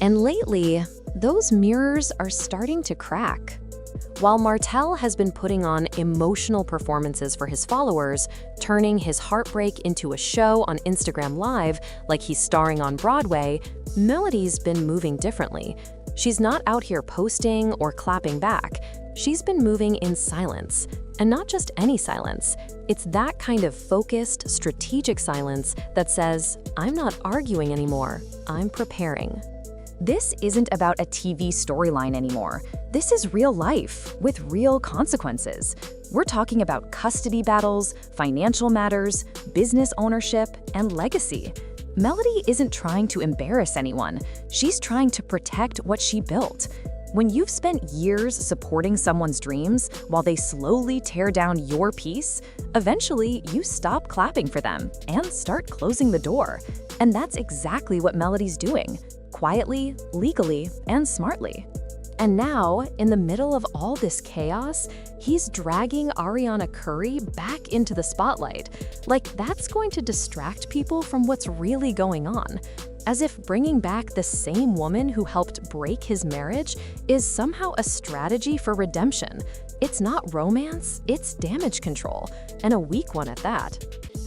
And lately, those mirrors are starting to crack. While Martell has been putting on emotional performances for his followers, turning his heartbreak into a show on Instagram Live like he's starring on Broadway, Melody's been moving differently. She's not out here posting or clapping back. She's been moving in silence. And not just any silence. It's that kind of focused, strategic silence that says, I'm not arguing anymore, I'm preparing. This isn't about a TV storyline anymore. This is real life, with real consequences. We're talking about custody battles, financial matters, business ownership, and legacy. Melody isn't trying to embarrass anyone. She's trying to protect what she built. When you've spent years supporting someone's dreams while they slowly tear down your peace, eventually you stop clapping for them and start closing the door. And that's exactly what Melody's doing. Quietly, legally, and smartly. And now, in the middle of all this chaos, he's dragging Ariana Curry back into the spotlight. Like that's going to distract people from what's really going on. As if bringing back the same woman who helped break his marriage is somehow a strategy for redemption. It's not romance, it's damage control, and a weak one at that.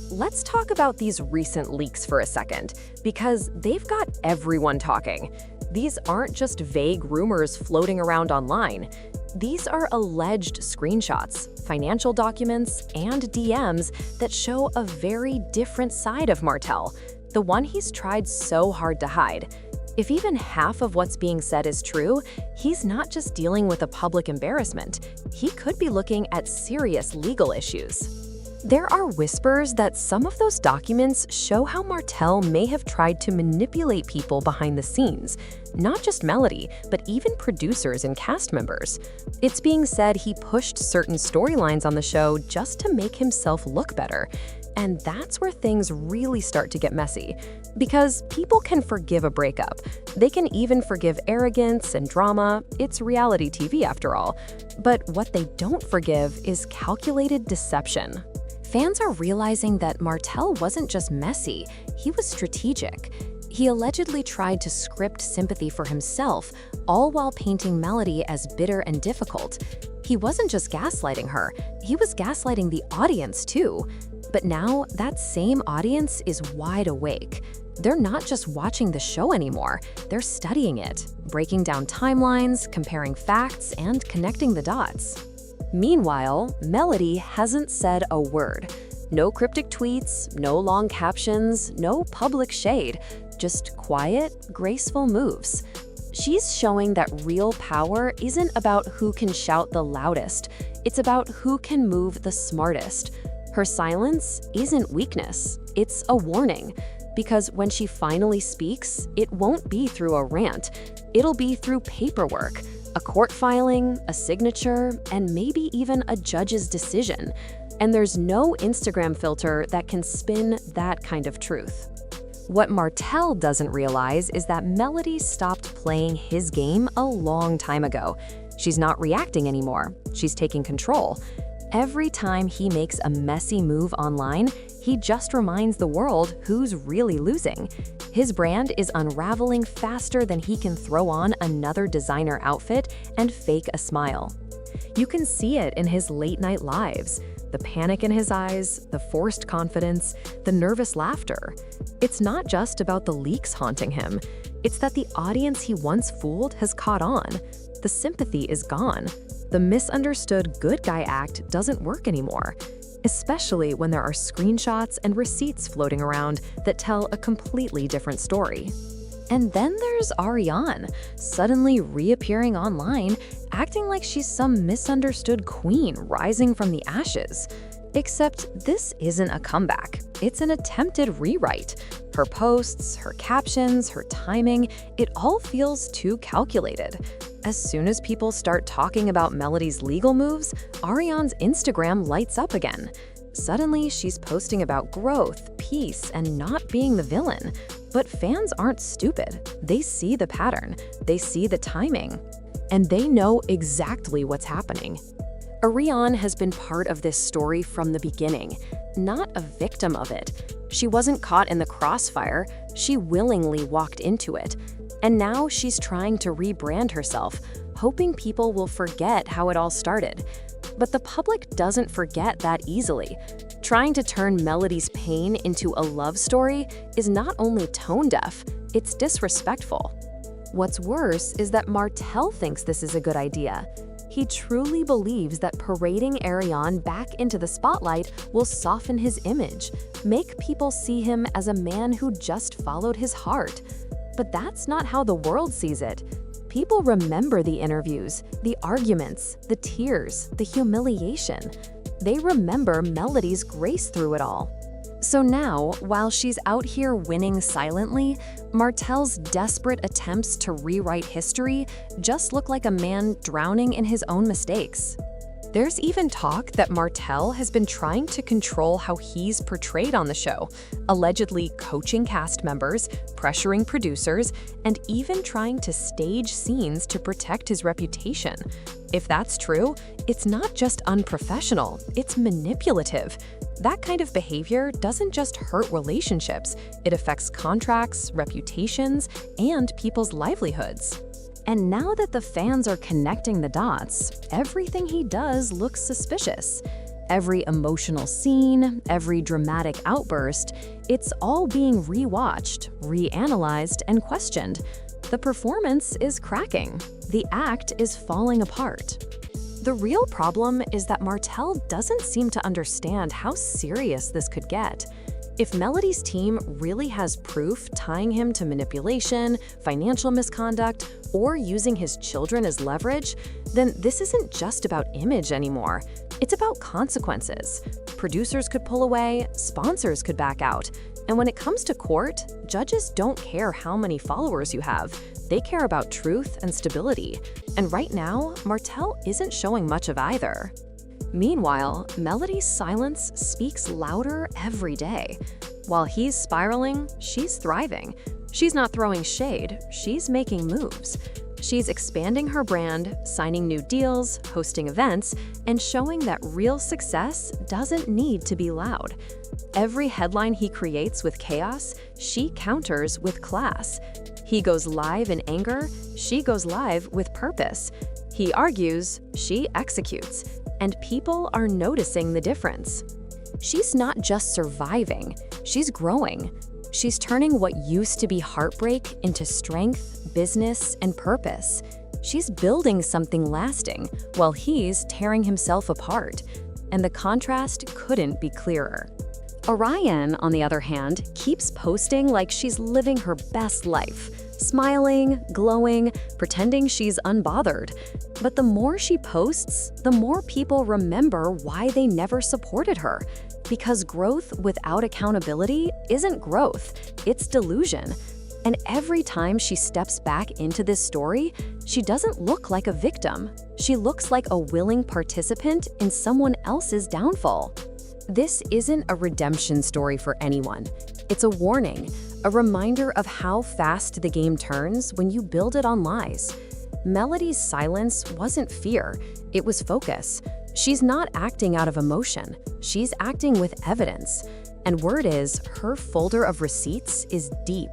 Let's talk about these recent leaks for a second, because they've got everyone talking. These aren't just vague rumors floating around online. These are alleged screenshots, financial documents, and DMs that show a very different side of Martell, the one he's tried so hard to hide. If even half of what's being said is true, he's not just dealing with a public embarrassment. He could be looking at serious legal issues. There are whispers that some of those documents show how Martell may have tried to manipulate people behind the scenes, not just Melody, but even producers and cast members. It's being said he pushed certain storylines on the show just to make himself look better. And that's where things really start to get messy. Because people can forgive a breakup. They can even forgive arrogance and drama. It's reality TV after all. But what they don't forgive is calculated deception. Fans are realizing that Martell wasn't just messy, he was strategic. He allegedly tried to script sympathy for himself, all while painting Melody as bitter and difficult. He wasn't just gaslighting her, he was gaslighting the audience too. But now, that same audience is wide awake. They're not just watching the show anymore, they're studying it, breaking down timelines, comparing facts, and connecting the dots. Meanwhile, Melody hasn't said a word. No cryptic tweets, no long captions, no public shade, just quiet, graceful moves. She's showing that real power isn't about who can shout the loudest, it's about who can move the smartest. Her silence isn't weakness, it's a warning. Because when she finally speaks, it won't be through a rant. It'll be through paperwork, a court filing, a signature, and maybe even a judge's decision. And there's no Instagram filter that can spin that kind of truth. What Martell doesn't realize is that Melody stopped playing his game a long time ago. She's not reacting anymore, she's taking control. Every time he makes a messy move online, he just reminds the world who's really losing. His brand is unraveling faster than he can throw on another designer outfit and fake a smile. You can see it in his late-night lives, the panic in his eyes, the forced confidence, the nervous laughter. It's not just about the leaks haunting him. It's that the audience he once fooled has caught on. The sympathy is gone. The misunderstood good guy act doesn't work anymore, especially when there are screenshots and receipts floating around that tell a completely different story. And then there's Ariane, suddenly reappearing online, acting like she's some misunderstood queen rising from the ashes. Except this isn't a comeback, it's an attempted rewrite. Her posts, her captions, her timing, it all feels too calculated. As soon as people start talking about Melody's legal moves, Ariane's Instagram lights up again. Suddenly, she's posting about growth, peace, and not being the villain. But fans aren't stupid. They see the pattern, they see the timing, and they know exactly what's happening. Ariane has been part of this story from the beginning, not a victim of it. She wasn't caught in the crossfire, she willingly walked into it. And now she's trying to rebrand herself, hoping people will forget how it all started. But the public doesn't forget that easily. Trying to turn Melody's pain into a love story is not only tone-deaf, it's disrespectful. What's worse is that Martell thinks this is a good idea. He truly believes that parading Ariane back into the spotlight will soften his image, make people see him as a man who just followed his heart. But that's not how the world sees it. People remember the interviews, the arguments, the tears, the humiliation. They remember Melody's grace through it all. So now, while she's out here winning silently, Martell's desperate attempts to rewrite history just look like a man drowning in his own mistakes. There's even talk that Martell has been trying to control how he's portrayed on the show, allegedly coaching cast members, pressuring producers, and even trying to stage scenes to protect his reputation. If that's true, it's not just unprofessional, it's manipulative. That kind of behavior doesn't just hurt relationships, it affects contracts, reputations, and people's livelihoods. And now that the fans are connecting the dots, everything he does looks suspicious. Every emotional scene, every dramatic outburst, it's all being rewatched, reanalyzed, and questioned. The performance is cracking. The act is falling apart. The real problem is that Martell doesn't seem to understand how serious this could get. If Melody's team really has proof tying him to manipulation, financial misconduct, or using his children as leverage, then this isn't just about image anymore. It's about consequences. Producers could pull away, sponsors could back out. And when it comes to court, judges don't care how many followers you have. They care about truth and stability. And right now, Martell isn't showing much of either. Meanwhile, Melody's silence speaks louder every day. While he's spiraling, she's thriving. She's not throwing shade, she's making moves. She's expanding her brand, signing new deals, hosting events, and showing that real success doesn't need to be loud. Every headline he creates with chaos, she counters with class. He goes live in anger, she goes live with purpose. He argues, she executes. And people are noticing the difference. She's not just surviving, she's growing. She's turning what used to be heartbreak into strength, business, and purpose. She's building something lasting while he's tearing himself apart. And the contrast couldn't be clearer. Ariane, on the other hand, keeps posting like she's living her best life. Smiling, glowing, pretending she's unbothered. But the more she posts, the more people remember why they never supported her. Because growth without accountability isn't growth, it's delusion. And every time she steps back into this story, she doesn't look like a victim. She looks like a willing participant in someone else's downfall. This isn't a redemption story for anyone. It's a warning, a reminder of how fast the game turns when you build it on lies. Melody's silence wasn't fear, it was focus. She's not acting out of emotion, she's acting with evidence. And word is, her folder of receipts is deep.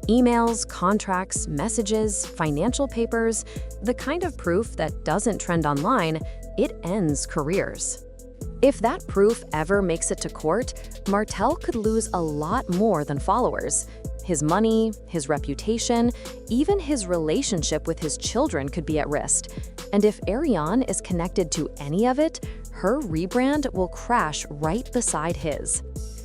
Emails, contracts, messages, financial papers, the kind of proof that doesn't trend online, it ends careers. If that proof ever makes it to court, Martell could lose a lot more than followers. His money, his reputation, even his relationship with his children could be at risk. And if Ariane is connected to any of it, her rebrand will crash right beside his.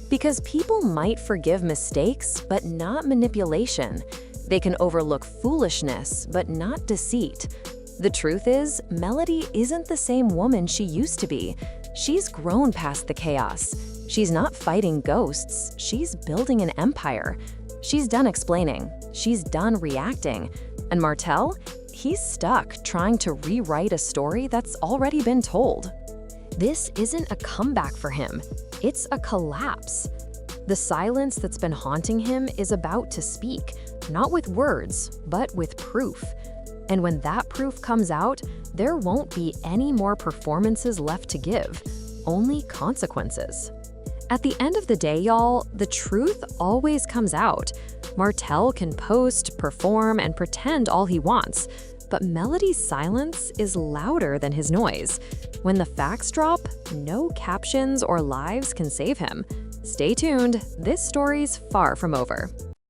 Because people might forgive mistakes, but not manipulation. They can overlook foolishness, but not deceit. The truth is, Melody isn't the same woman she used to be. She's grown past the chaos. She's not fighting ghosts, she's building an empire. She's done explaining, she's done reacting. And Martell? He's stuck trying to rewrite a story that's already been told. This isn't a comeback for him, it's a collapse. The silence that's been haunting him is about to speak, not with words, but with proof. And when that proof comes out, there won't be any more performances left to give, only consequences. At the end of the day, y'all, the truth always comes out. Martell can post, perform, and pretend all he wants, but Melody's silence is louder than his noise. When the facts drop, no captions or lives can save him. Stay tuned, this story's far from over.